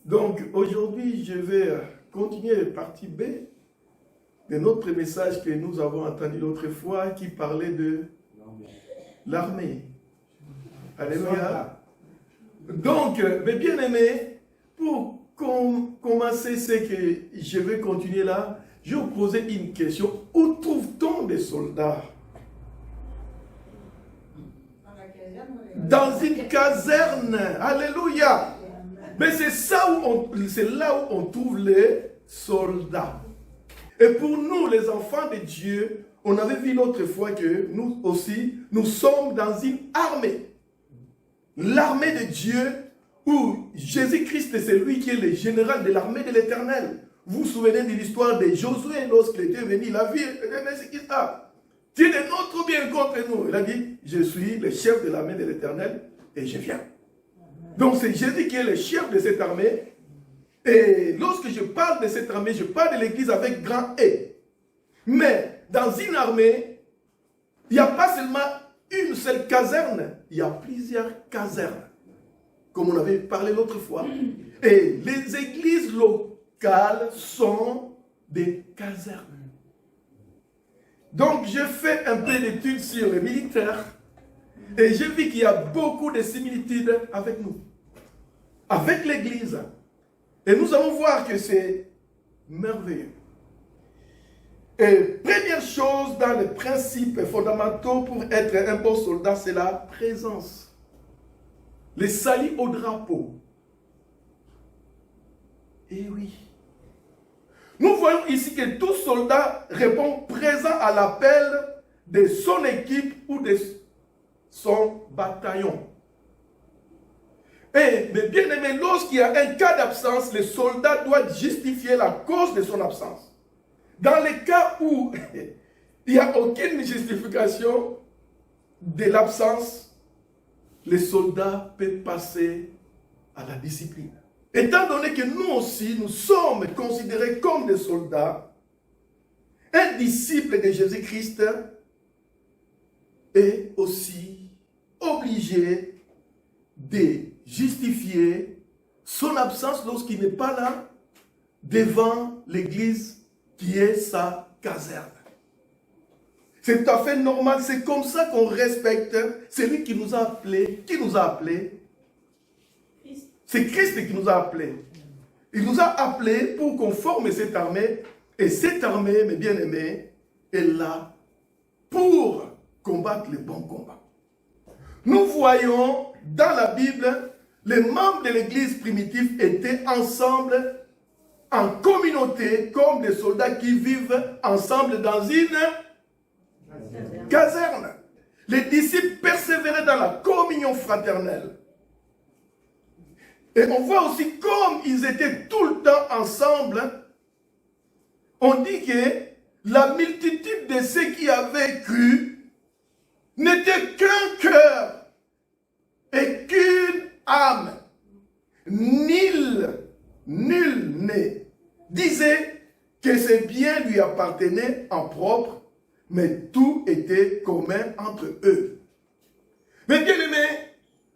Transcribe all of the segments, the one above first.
Donc aujourd'hui, je vais continuer la partie B de notre message que nous avons entendu l'autre fois qui parlait de l'armée. Alléluia. Donc, mes bien-aimés, pour commencer ce que je vais continuer là, je vais vous poser une question. Où trouve-t-on des soldats? Dans une caserne. Alléluia. Mais c'est là où on trouve les soldats. Et pour nous, les enfants de Dieu, on avait vu l'autre fois que nous aussi, nous sommes dans une armée. L'armée de Dieu, où Jésus-Christ, c'est lui qui est le général de l'armée de l'Éternel. Vous vous souvenez de l'histoire de Josué lorsqu'il était venu, il a vu, Dieu est notre bien contre nous. Il a dit, je suis le chef de l'armée de l'Éternel et je viens. Donc c'est Jésus qui est le chef de cette armée. Et lorsque je parle de cette armée, je parle de l'église avec grand E. Mais dans une armée, il n'y a pas seulement une seule caserne, il y a plusieurs casernes, comme on avait parlé l'autre fois. Et les églises locales sont des casernes. Donc j'ai fait un peu d'études sur les militaires et j'ai vu qu'il y a beaucoup de similitudes avec nous, avec l'église. Et nous allons voir que c'est merveilleux. Et première chose dans les principes fondamentaux pour être un bon soldat, c'est la présence. Les salis au drapeau. Et oui. Nous voyons ici que tout soldat répond présent à l'appel de son équipe ou de son bataillon. Et, mais bien aimé, lorsqu'il y a un cas d'absence, le soldat doit justifier la cause de son absence. Dans les cas où il n'y a aucune justification de l'absence, le soldat peut passer à la discipline. Étant donné que nous aussi, nous sommes considérés comme des soldats, un disciple de Jésus-Christ est aussi obligé de justifier son absence lorsqu'il n'est pas là devant l'église qui est sa caserne. C'est tout à fait normal, c'est comme ça qu'on respecte celui qui nous a appelés. Qui nous a appelés? C'est Christ qui nous a appelés. Il nous a appelés pour qu'on forme cette armée. Et cette armée, mes bien-aimés, est là pour combattre les bons combats. Nous voyons dans la Bible, les membres de l'église primitive étaient ensemble, en communauté, comme des soldats qui vivent ensemble dans une caserne. Les disciples persévéraient dans la communion fraternelle. Et on voit aussi comme ils étaient tout le temps ensemble. On dit que la multitude de ceux qui avaient cru n'était qu'un cœur et qu'une âme. Nul ne disait que ses biens lui appartenaient en propre, mais tout était commun entre eux. Mais bien aimé,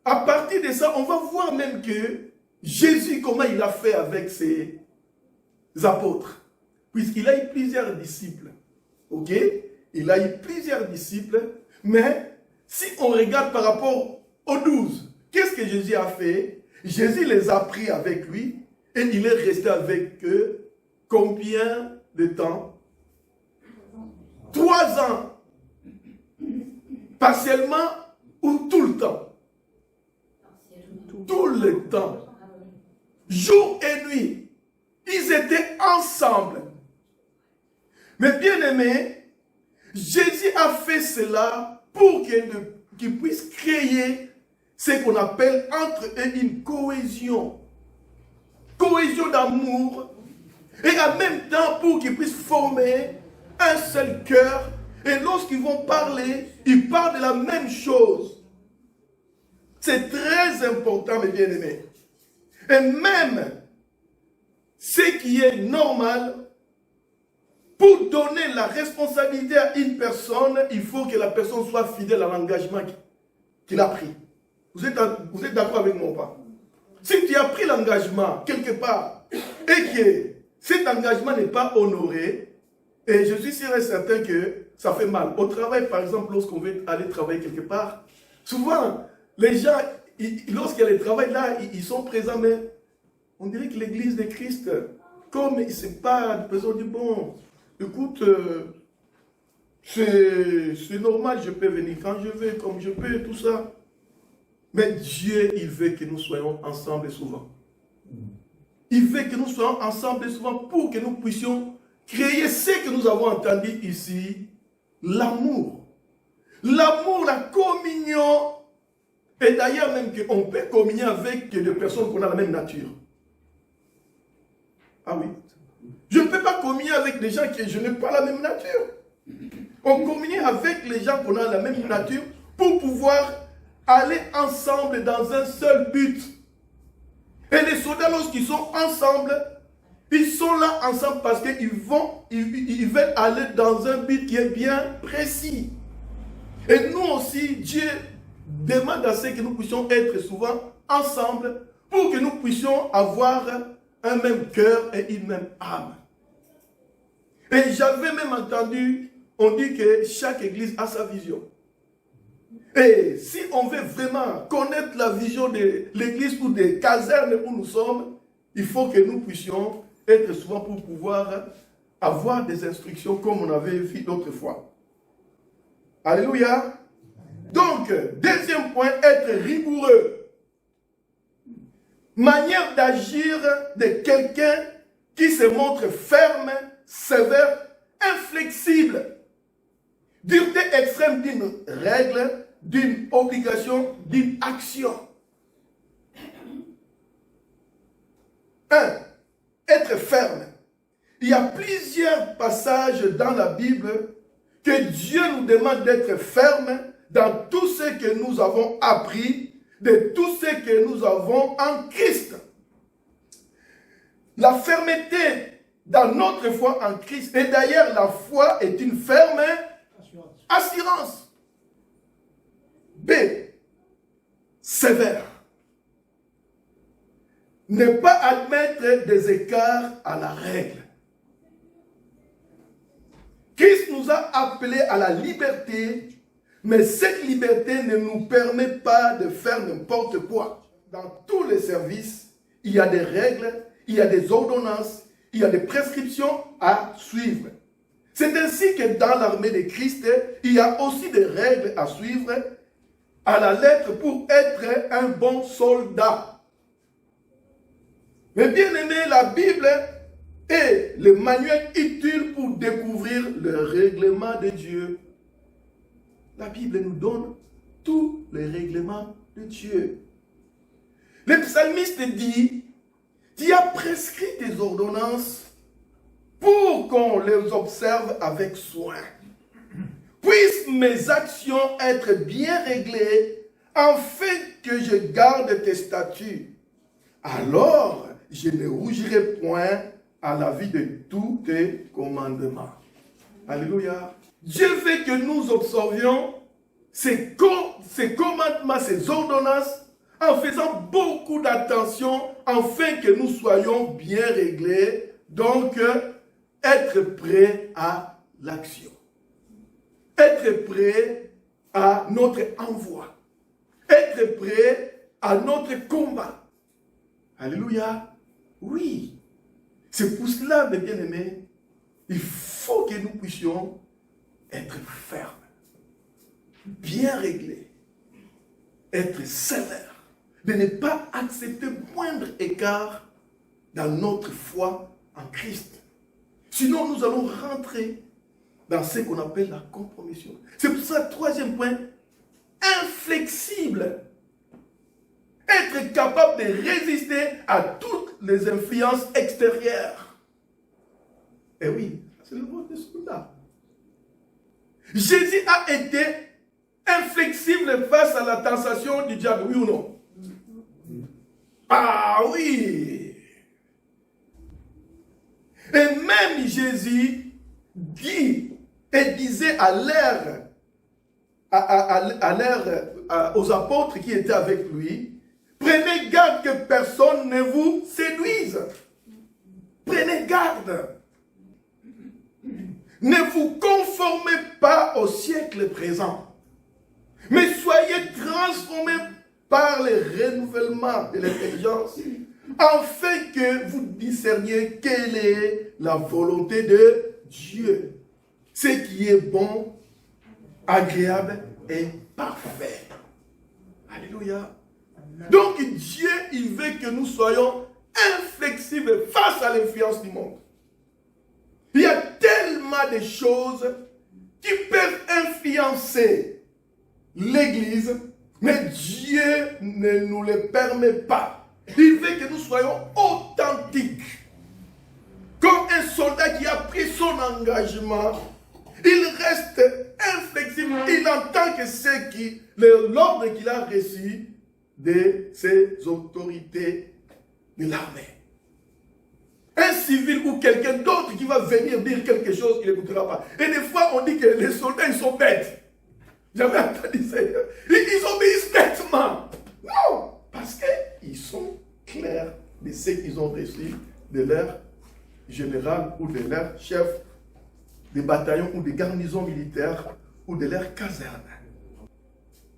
à partir de ça, on va voir même que Jésus, comment il a fait avec ses apôtres. Puisqu'il a eu plusieurs disciples. Ok? Il a eu plusieurs disciples. Mais si on regarde par rapport aux 12, qu'est-ce que Jésus a fait? Jésus les a pris avec lui et il est resté avec eux combien de temps? 3 ans. Partiellement ou tout le temps? Tout le temps. Jour et nuit. Ils étaient ensemble. Mais bien aimé, Jésus a fait cela pour qu'il puisse créer ce qu'on appelle entre eux une cohésion. Cohésion d'amour. Et en même temps pour qu'ils puissent former un seul cœur. Et lorsqu'ils vont parler, ils parlent de la même chose. C'est très important, mes bien-aimés. Et même ce qui est normal, pour donner la responsabilité à une personne, il faut que la personne soit fidèle à l'engagement qu'il a pris. Vous êtes d'accord avec moi ou pas? Si tu as pris l'engagement quelque part et que cet engagement n'est pas honoré, et je suis sûr et certain que ça fait mal. Au travail, par exemple, lorsqu'on veut aller travailler quelque part, souvent, les gens, lorsqu'il y a le travail là, ils sont présents, mais on dirait que l'église de Christ, comme c'est pas, les personnes disent, bon, écoute, c'est normal, je peux venir quand je veux, comme je peux, tout ça. Mais Dieu, il veut que nous soyons ensemble souvent. Il veut que nous soyons ensemble souvent pour que nous puissions créer ce que nous avons entendu ici, l'amour. L'amour, la communion. Et d'ailleurs même qu'on peut communier avec des personnes qui ont la même nature. Ah oui. Je ne peux pas communier avec des gens qui je n'ai pas la même nature. On communie avec les gens qui ont la même nature pour pouvoir aller ensemble dans un seul but. Et les soldats, lorsqu'ils sont ensemble, ils sont là ensemble parce qu'ils veulent aller dans un but qui est bien précis. Et nous aussi, Dieu demande à ce que nous puissions être souvent ensemble pour que nous puissions avoir un même cœur et une même âme. Et j'avais même entendu, on dit que chaque église a sa vision. Et si on veut vraiment connaître la vision de l'église ou des casernes où nous sommes, il faut que nous puissions être souvent pour pouvoir avoir des instructions comme on avait vu l'autre fois. Alléluia. Donc, deuxième point, être rigoureux. Manière d'agir de quelqu'un qui se montre ferme, sévère, inflexible. Dureté extrême d'une règle, d'une obligation, d'une action. 1. Être ferme. Il y a plusieurs passages dans la Bible que Dieu nous demande d'être ferme dans tout ce que nous avons appris, de tout ce que nous avons en Christ. La fermeté dans notre foi en Christ. Et d'ailleurs, la foi est une ferme assurance. B. Sévère. Ne pas admettre des écarts à la règle. Christ nous a appelés à la liberté, mais cette liberté ne nous permet pas de faire n'importe quoi. Dans tous les services, il y a des règles, il y a des ordonnances, il y a des prescriptions à suivre. C'est ainsi que dans l'armée de Christ, il y a aussi des règles à suivre à la lettre pour être un bon soldat. Mais bien aimé, la Bible est le manuel utile pour découvrir le règlement de Dieu. La Bible nous donne tous les règlements de Dieu. Le psalmiste dit, tu as prescrit tes ordonnances pour qu'on les observe avec soin. Puissent mes actions être bien réglées, afin que je garde tes statuts. Alors, je ne rougirai point à la vie de tous tes commandements. Alléluia. Dieu veut que nous observions ces commandements, ces ordonnances, en faisant beaucoup d'attention, afin que nous soyons bien réglés. Donc, être prêt à l'action. Être prêt à notre envoi. Être prêt à notre combat. Alléluia. Oui. C'est pour cela, mes bien-aimés, il faut que nous puissions être fermes, bien réglés, être sévères, de ne pas accepter moindre écart dans notre foi en Christ. Sinon, nous allons rentrer dans ce qu'on appelle la compromission. C'est pour ça, troisième point, inflexible. Être capable de résister à toutes les influences extérieures. Et oui, c'est le mot de soldat. Jésus a été inflexible face à la tentation du diable, oui ou non? Ah oui! Et même Jésus dit et disait aux apôtres qui étaient avec lui, Prenez garde que personne ne vous séduise. Prenez garde. Ne vous conformez pas au siècle présent, mais soyez transformés par le renouvellement de l'intelligence, afin que vous discerniez quelle est la volonté de Dieu, ce qui est bon, agréable et parfait. Alléluia. Donc Dieu, il veut que nous soyons inflexibles face à l'influence du monde. Il y a tellement de choses qui peuvent influencer l'Église, mais Dieu ne nous les permet pas. Il veut que nous soyons authentiques. Comme un soldat qui a pris son engagement, il reste inflexible. Il entend que c'est l'ordre qu'il a reçu de ses autorités de l'armée. Un civil ou quelqu'un d'autre qui va venir dire quelque chose, il n'écoutera pas. Et des fois, on dit que les soldats, ils sont bêtes. J'avais entendu ça. Ils obéissent bêtement. Non, parce qu'ils sont clairs de ce qu'ils ont reçu de leur général ou de leur chef des bataillons ou des garnisons militaires ou de leur caserne.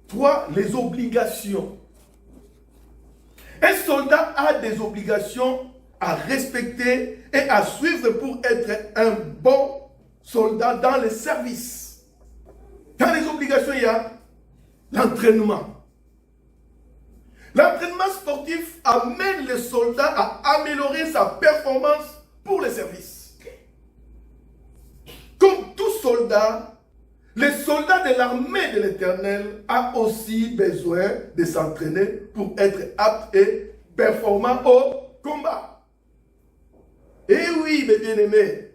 3. Les obligations. Un soldat a des obligations à respecter et à suivre pour être un bon soldat dans le service. Dans les obligations, il y a l'entraînement. L'entraînement sportif amène le soldat à améliorer sa performance pour le service. Comme tout soldat, le soldat de l'armée de l'Éternel a aussi besoin de s'entraîner pour être apte et performant au combat. Et oui, mes bien-aimés,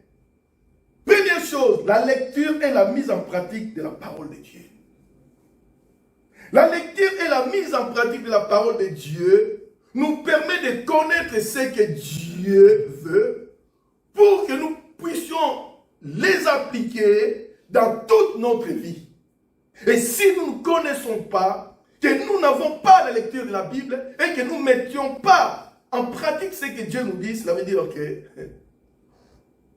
première chose, la lecture et la mise en pratique de la parole de Dieu. La lecture et la mise en pratique de la parole de Dieu nous permet de connaître ce que Dieu veut pour que nous puissions les appliquer dans toute notre vie. Et si nous ne connaissons pas, que nous n'avons pas la lecture de la Bible et que nous ne mettions pas en pratique ce que Dieu nous dit, cela veut dire que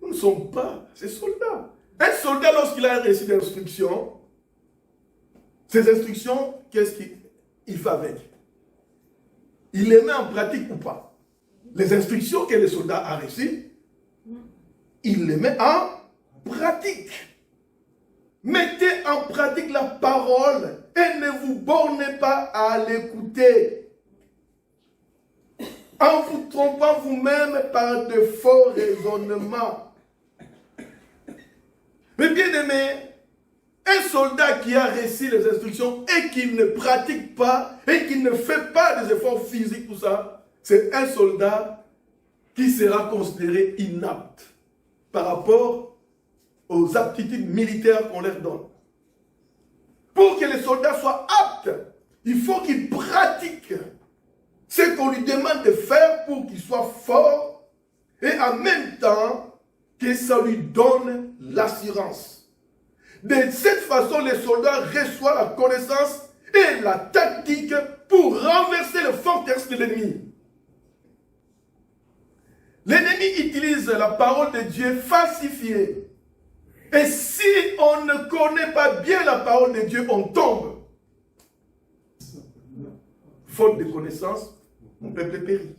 nous ne sommes pas ces soldats. Un soldat, lorsqu'il a reçu des instructions, ces instructions, qu'est-ce qu'il fait avec? Il les met en pratique ou pas? Les instructions que le soldat a reçues, il les met en pratique. Mettez en pratique la parole et ne vous bornez pas à l'écouter, en vous trompant vous-même par de faux raisonnements. Mais bien aimé, un soldat qui a reçu les instructions et qui ne pratique pas et qui ne fait pas des efforts physiques, tout ça, c'est un soldat qui sera considéré inapte par rapport aux aptitudes militaires qu'on leur donne. Pour que les soldats soient aptes, il faut qu'ils pratiquent ce qu'on lui demande de faire pour qu'il soit fort et en même temps que ça lui donne l'assurance. De cette façon, les soldats reçoivent la connaissance et la tactique pour renverser les forteresses de l'ennemi. L'ennemi utilise la parole de Dieu falsifiée. Et si on ne connaît pas bien la parole de Dieu, on tombe. Faute de connaissance, mon peuple périt.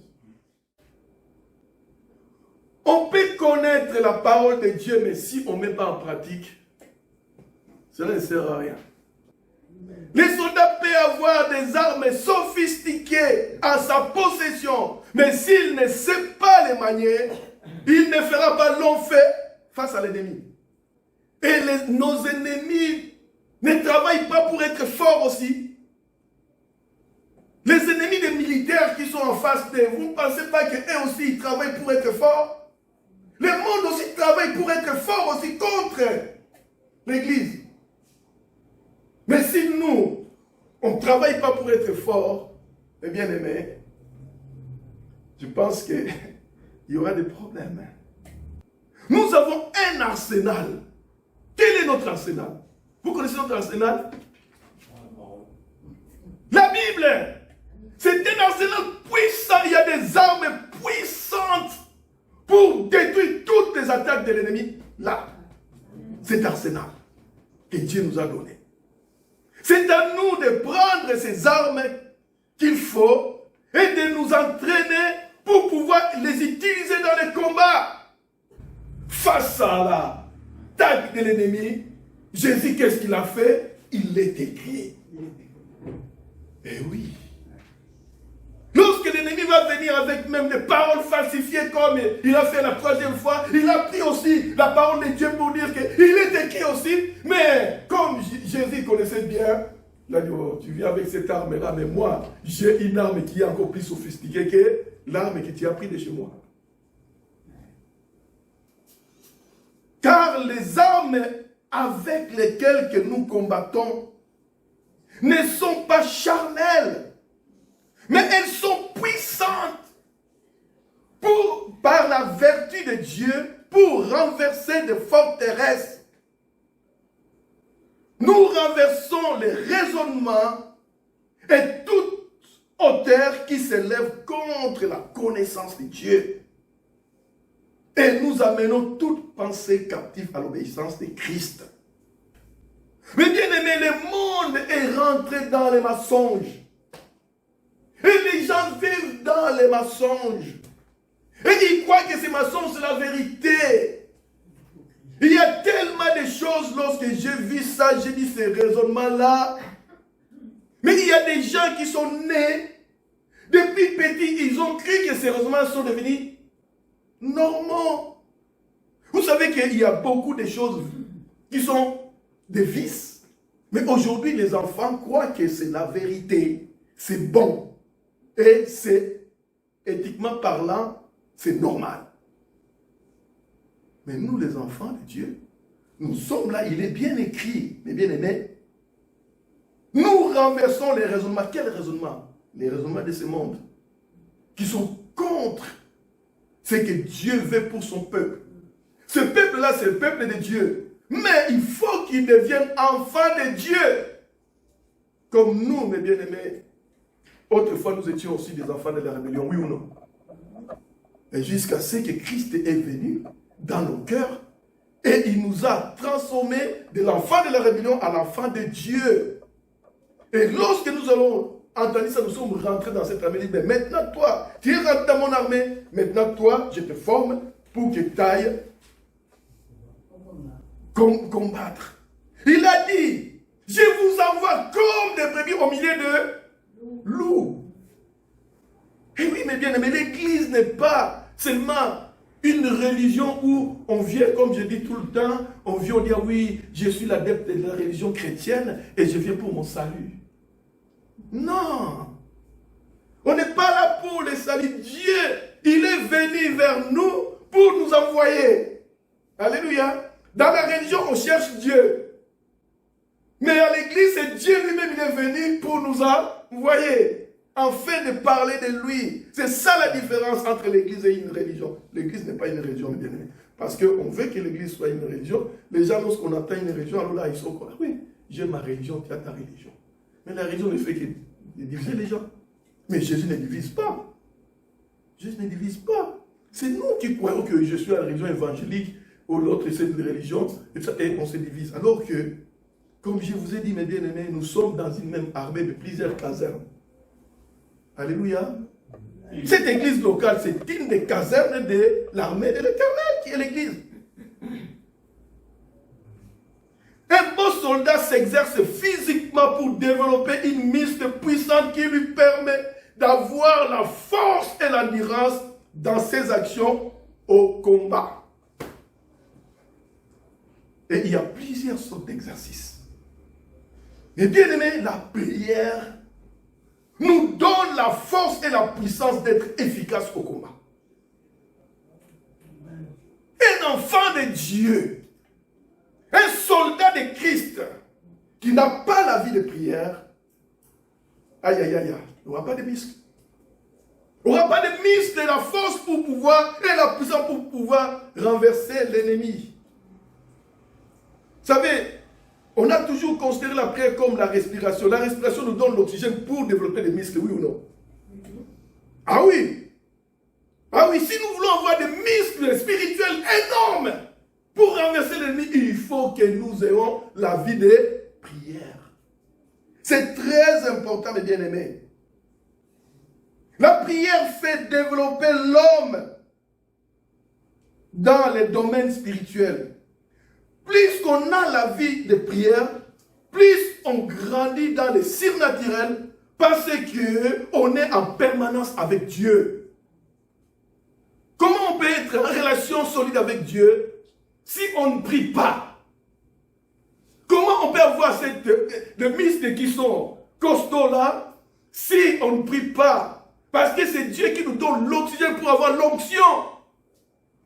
On peut connaître la parole de Dieu, mais si on ne met pas en pratique, cela ne sert à rien. Les soldats peuvent avoir des armes sophistiquées à sa possession, mais s'il ne sait pas les manier, il ne fera pas long feu face à l'ennemi. Et nos ennemis ne travaillent pas pour être forts aussi. Les ennemis des militaires qui sont en face d'eux, vous ne pensez pas qu'eux aussi ils travaillent pour être forts? Le monde aussi travaille pour être fort aussi contre l'Église. Mais si nous, on ne travaille pas pour être fort, eh bien aimé, je pense qu'il y aura des problèmes. Nous avons un arsenal. Quel est notre arsenal? Vous connaissez notre arsenal? La Bible. C'est un arsenal de l'ennemi là. Cet arsenal que Dieu nous a donné. C'est à nous de prendre ces armes qu'il faut et de nous entraîner pour pouvoir les utiliser dans les combats. Face à l'attaque de l'ennemi, Jésus, qu'est-ce qu'il a fait? Il est écrit. Eh oui. Lorsque l'ennemi va venir avec même des paroles falsifiées comme il a fait la troisième fois, il a pris aussi la parole de Dieu pour dire qu'il est écrit aussi. Mais comme Jésus connaissait bien, il a dit, oh, tu viens avec cette arme-là, mais moi, j'ai une arme qui est encore plus sophistiquée que l'arme que tu as prise de chez moi. Car les armes avec lesquelles que nous combattons ne sont pas charnelles, mais elles sont puissantes par la vertu de Dieu pour renverser des forteresses. Nous renversons les raisonnements et toute hauteur qui s'élève contre la connaissance de Dieu. Et nous amenons toute pensée captive à l'obéissance de Christ. Mais bien aimé, le monde est rentré dans les mensonges. Et les gens vivent dans les mensonges. Et ils croient que ces mensonges, c'est la vérité. Il y a tellement de choses, lorsque j'ai vu ça, j'ai dit ces raisonnements-là. Mais il y a des gens qui sont nés, depuis petits, ils ont cru que ces raisonnements sont devenus normaux. Vous savez qu'il y a beaucoup de choses qui sont des vices. Mais aujourd'hui, les enfants croient que c'est la vérité. C'est bon. Et c'est, éthiquement parlant, c'est normal. Mais nous, les enfants de Dieu, nous sommes là, il est bien écrit, mes bien-aimés. Nous renversons les raisonnements. Quels raisonnements? Les raisonnements de ce monde, qui sont contre ce que Dieu veut pour son peuple. Ce peuple-là, c'est le peuple de Dieu. Mais il faut qu'il devienne enfant de Dieu. Comme nous, mes bien-aimés. Autrefois, nous étions aussi des enfants de la rébellion, oui ou non? Et jusqu'à ce que Christ est venu dans nos cœurs et il nous a transformés de l'enfant de la rébellion à l'enfant de Dieu. Et lorsque nous allons entendre ça, nous sommes rentrés dans cette armée. Mais maintenant, toi, tu es rentré dans mon armée. Maintenant, toi, je te forme pour que tu ailles combattre. Il a dit, je vous envoie comme des brebis au milieu de loups. Et oui, mais bien aimé, l'église n'est pas seulement une religion où on vient, comme je dis tout le temps, on vient dire oui, je suis l'adepte de la religion chrétienne et je viens pour mon salut. Non. On n'est pas là pour le salut. Dieu, il est venu vers nous pour nous envoyer. Alléluia. Dans la religion, on cherche Dieu. Mais à l'église, c'est Dieu lui-même, il est venu pour nous envoyer. Afin de parler de lui. C'est ça la différence entre l'église et une religion. L'église n'est pas une religion, bien aimé. Parce qu'on veut que l'église soit une religion. Les gens, lorsqu'on entend une religion, alors là, ils sont comme, oui, j'ai ma religion, tu as ta religion. Mais la religion ne fait que diviser les gens. Mais Jésus ne divise pas. Jésus ne divise pas. C'est nous qui croyons que je suis à la religion évangélique, ou l'autre c'est une religion, et on se divise. Alors que, comme je vous ai dit, mes bien-aimés, nous sommes dans une même armée de plusieurs casernes. Alléluia. Cette église locale, c'est une des casernes de l'armée de l'Éternel qui est l'église. Un beau soldat s'exerce physiquement pour développer une muscle puissante qui lui permet d'avoir la force et l'endurance dans ses actions au combat. Et il y a plusieurs sortes d'exercices. Mais bien aimé, la prière nous donne la force et la puissance d'être efficace au combat. Un enfant de Dieu, un soldat de Christ, qui n'a pas la vie de prière, aïe, aïe, aïe, il n'aura pas de muscles. Il n'aura pas de muscles et la force pour pouvoir, et la puissance pour pouvoir renverser l'ennemi. Vous savez, on a toujours considéré la prière comme la respiration. La respiration nous donne l'oxygène pour développer des muscles, oui ou non? Ah oui. Ah oui, si nous voulons avoir des muscles spirituels énormes, Pour renverser l'ennemi, il faut que nous ayons la vie de prière. C'est très important, mes bien-aimés. La prière fait développer l'homme dans les domaines spirituels. Plus qu'on a la vie de prière, plus on grandit dans les surnaturels parce qu'on est en permanence avec Dieu. Comment on peut être en relation solide avec Dieu si on ne prie pas? Comment on peut avoir des mystes qui sont costauds là si on ne prie pas? Parce que c'est Dieu qui nous donne l'oxygène pour avoir l'onction,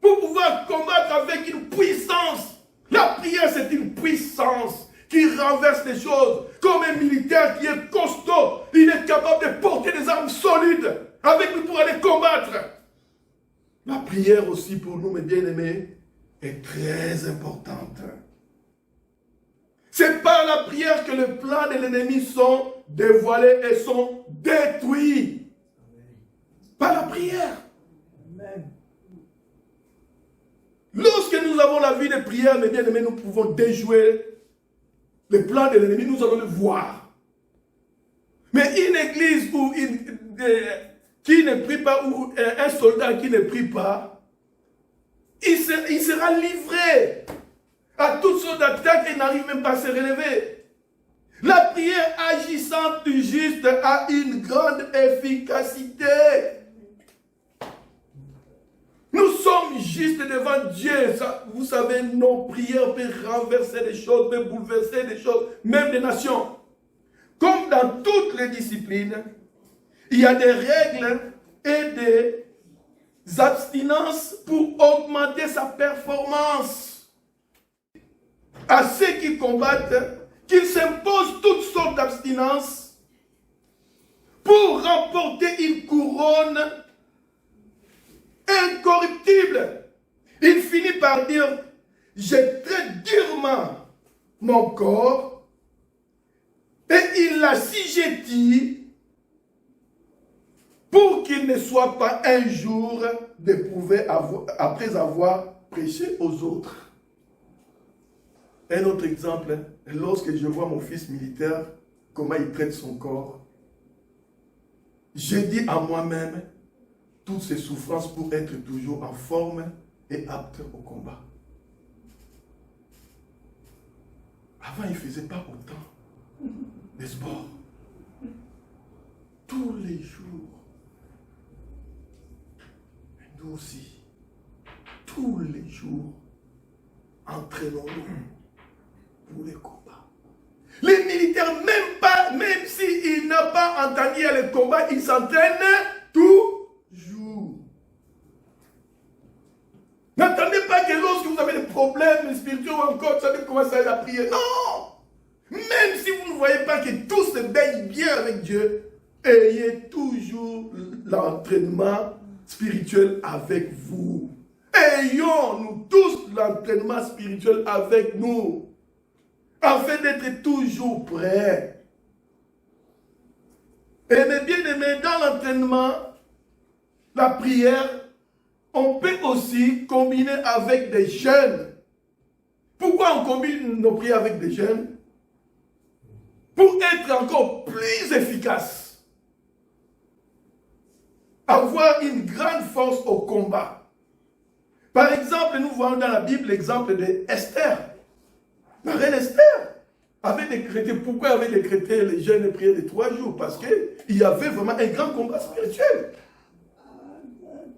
pour pouvoir combattre avec une puissance. La prière, c'est une puissance qui renverse les choses. Comme un militaire qui est costaud, il est capable de porter des armes solides avec nous pour aller combattre. La prière aussi pour nous, mes bien-aimés, est très importante. C'est par la prière que les plans de l'ennemi sont dévoilés et sont détruits. Par la prière. Amen. Lorsque nous avons la vie de prière, mes bien-aimés, nous pouvons déjouer les plans de l'ennemi, nous allons le voir. Mais une église qui ne prie pas, ou un soldat qui ne prie pas, il sera livré à toutes sortes d'attaques et n'arrive même pas à se relever. La prière agissante du juste a une grande efficacité. Nous sommes justes devant Dieu. Ça, vous savez, nos prières peuvent renverser des choses, peuvent bouleverser des choses, même des nations. Comme dans toutes les disciplines, il y a des règles et des abstinences pour augmenter sa performance. À ceux qui combattent, qu'ils s'imposent toutes sortes d'abstinences pour remporter une couronne incorruptible. Il finit par dire, j'ai très durement mon corps et il l'assujettit pour qu'il ne soit pas un jour d'éprouvé après avoir prêché aux autres. Un autre exemple, lorsque je vois mon fils militaire, comment il traite son corps, je dis à moi-même, toutes ces souffrances pour être toujours en forme et apte au combat. Avant, il ne faisait pas autant de sport. Tous les jours. Et nous aussi, tous les jours, entraînons-nous pour les combats. Les militaires, même s'ils n'ont pas entendu les combats, ils s'entraînent tout. N'attendez pas que lorsque vous avez des problèmes spirituels ou encore, vous savez commencer à prier. Non! Même si vous ne voyez pas que tout se baigne bien avec Dieu, ayez toujours l'entraînement spirituel avec vous. Ayons, nous tous, l'entraînement spirituel avec nous, afin d'être toujours prêts. Et mes bien-aimés, dans l'entraînement, la prière, on peut aussi combiner avec des jeûnes. Pourquoi on combine nos prières avec des jeûnes? Pour être encore plus efficace. Avoir une grande force au combat. Par exemple, nous voyons dans la Bible l'exemple d'Esther. La reine Esther avait décrété, pourquoi elle avait décrété les jeûnes et prières de 3 jours? Parce qu'il y avait vraiment un grand combat spirituel.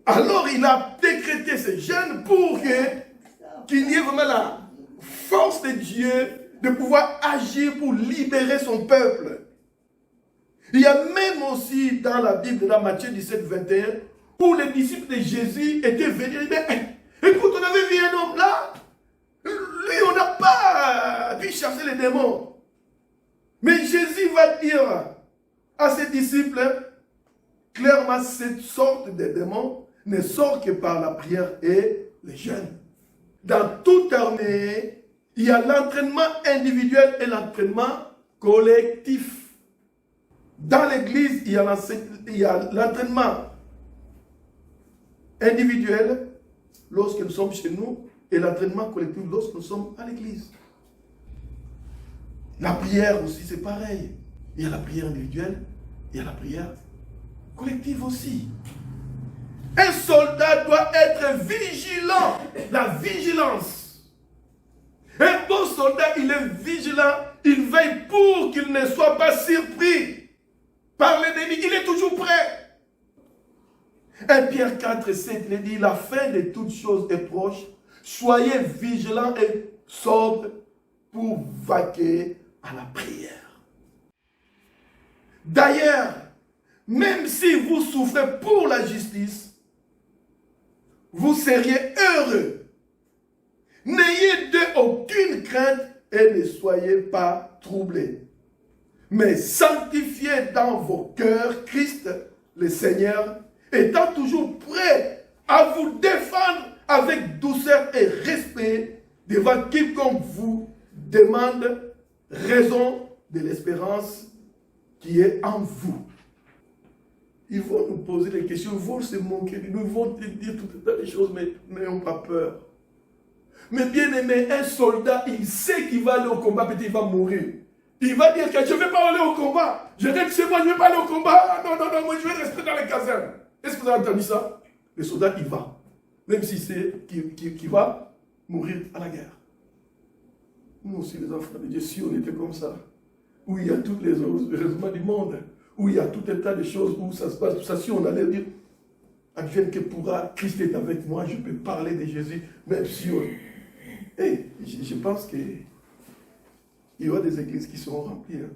Alors il a décrété ces jeûnes pour qu'il y ait vraiment la force de Dieu de pouvoir agir pour libérer son peuple. Il y a même aussi dans la Bible, dans Matthieu 17, 21, où les disciples de Jésus étaient venus et disaient, écoute, on avait vu un homme là, lui on n'a pas pu chasser les démons. Mais Jésus va dire à ses disciples, clairement, cette sorte de démons ne sort que par la prière et les jeûnes. Dans toute armée, il y a l'entraînement individuel et l'entraînement collectif. Dans l'église, il y a l'entraînement individuel lorsque nous sommes chez nous et l'entraînement collectif lorsque nous sommes à l'église. La prière aussi, c'est pareil. Il y a la prière individuelle, il y a la prière collective aussi. Un soldat doit être vigilant. La vigilance. Un bon soldat, il est vigilant. Il veille pour qu'il ne soit pas surpris par l'ennemi. Il est toujours prêt. 1 Pierre 4, 7, il dit, la fin de toutes choses est proche. Soyez vigilants et sobres pour vaquer à la prière. D'ailleurs, même si vous souffrez pour la justice, vous seriez heureux. N'ayez d'eux aucune crainte et ne soyez pas troublés. Mais sanctifiez dans vos cœurs Christ, le Seigneur, étant toujours prêt à vous défendre avec douceur et respect devant quiconque vous demande raison de l'espérance qui est en vous. Ils vont nous poser des questions, ils vont se moquer, ils vont te dire tout un tas de choses, mais n'ayons pas peur. Mais bien aimé, un soldat, il sait qu'il va aller au combat, peut-être il va mourir. Il va dire que je ne vais pas aller au combat. Je reste chez moi, je ne vais pas aller au combat. Ah, non, moi je vais rester dans les casernes. Est-ce que vous avez entendu ça? Le soldat, il va. Même si c'est qu'il va mourir à la guerre. Nous aussi, les enfants de Dieu, si on était comme ça, où il y a toutes les heureusement du monde, où il y a tout un tas de choses où ça se passe, tout ça, si on allait dire, advienne que pourra, Christ est avec moi, je peux parler de Jésus, même si on... Hey, je pense qu'il y aura des églises qui seront remplies. Hein.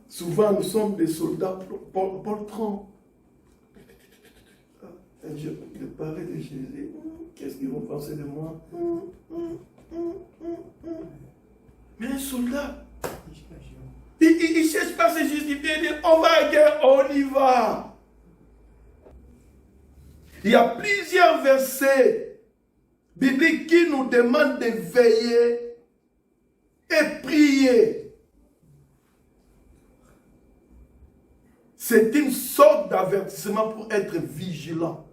Souvent, nous sommes des soldats poltrons. Je parlais de Jésus, qu'est-ce qu'ils vont penser de moi? Mais un soldat, il ne cherche pas à se justifier, il dit, on va à la guerre, on y va. Il y a plusieurs versets bibliques qui nous demandent de veiller et prier. C'est une sorte d'avertissement pour être vigilant.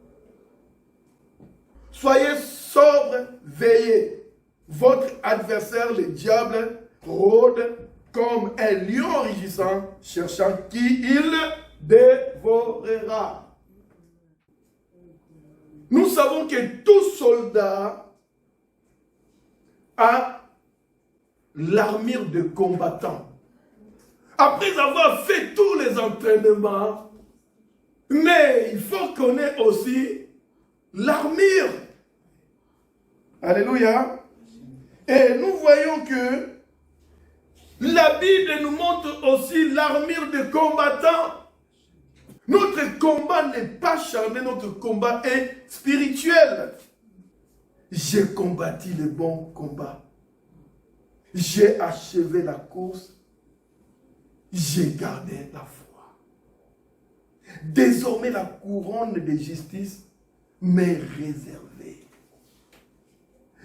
Soyez sobres, veillez. Votre adversaire, le diable, rôde comme un lion rugissant, cherchant qui il dévorera. Nous savons que tout soldat a l'armure de combattant. Après avoir fait tous les entraînements, mais il faut qu'on ait aussi l'armure. Alléluia. Et nous voyons que la Bible nous montre aussi l'armure de combattant. Notre combat n'est pas charnel, notre combat est spirituel. J'ai combattu le bon combat. J'ai achevé la course. J'ai gardé la foi. Désormais, la couronne de justice m'est réservée.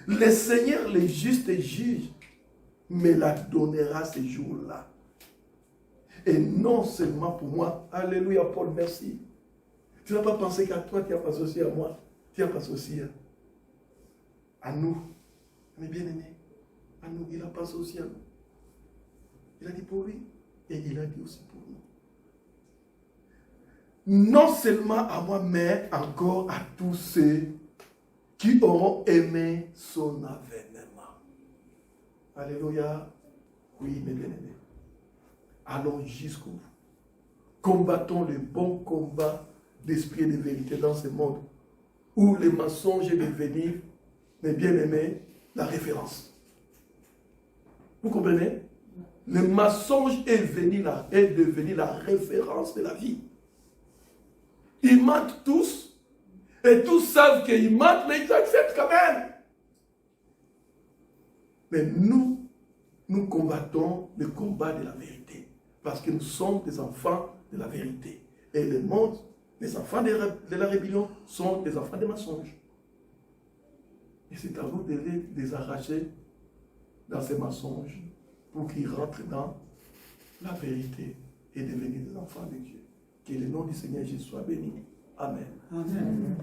Le Seigneur, le juste juge, me la donnera ce jour-là. Et non seulement pour moi. Alléluia, Paul, merci. Tu n'as pas pensé qu'à toi, tu as pensé aussi à moi. Tu as pensé aussi à nous. Mes bien-aimés, à nous. Il a pensé aussi à nous. Il a dit pour lui. Et il a dit aussi pour nous. Non seulement à moi, mais encore à tous ceux qui auront aimé son avènement. Alléluia. Oui, mes bien-aimés. Allons jusqu'au bout. Combattons le bon combat d'esprit et de vérité dans ce monde où le mensonge est devenu, mes bien-aimés, la référence. Vous comprenez? Le mensonge est devenu la référence de la vie. Ils mentent tous, et tous savent qu'ils mentent, mais ils acceptent quand même. Mais nous combattons le combat de la vérité, parce que nous sommes des enfants de la vérité. Et le monde, les enfants de la rébellion, sont des enfants des mensonges. Et c'est à vous de les arracher dans ces mensonges, pour qu'ils rentrent dans la vérité et devenir des enfants de Dieu. Que le nom du Seigneur Jésus soit béni. Amen. Amen.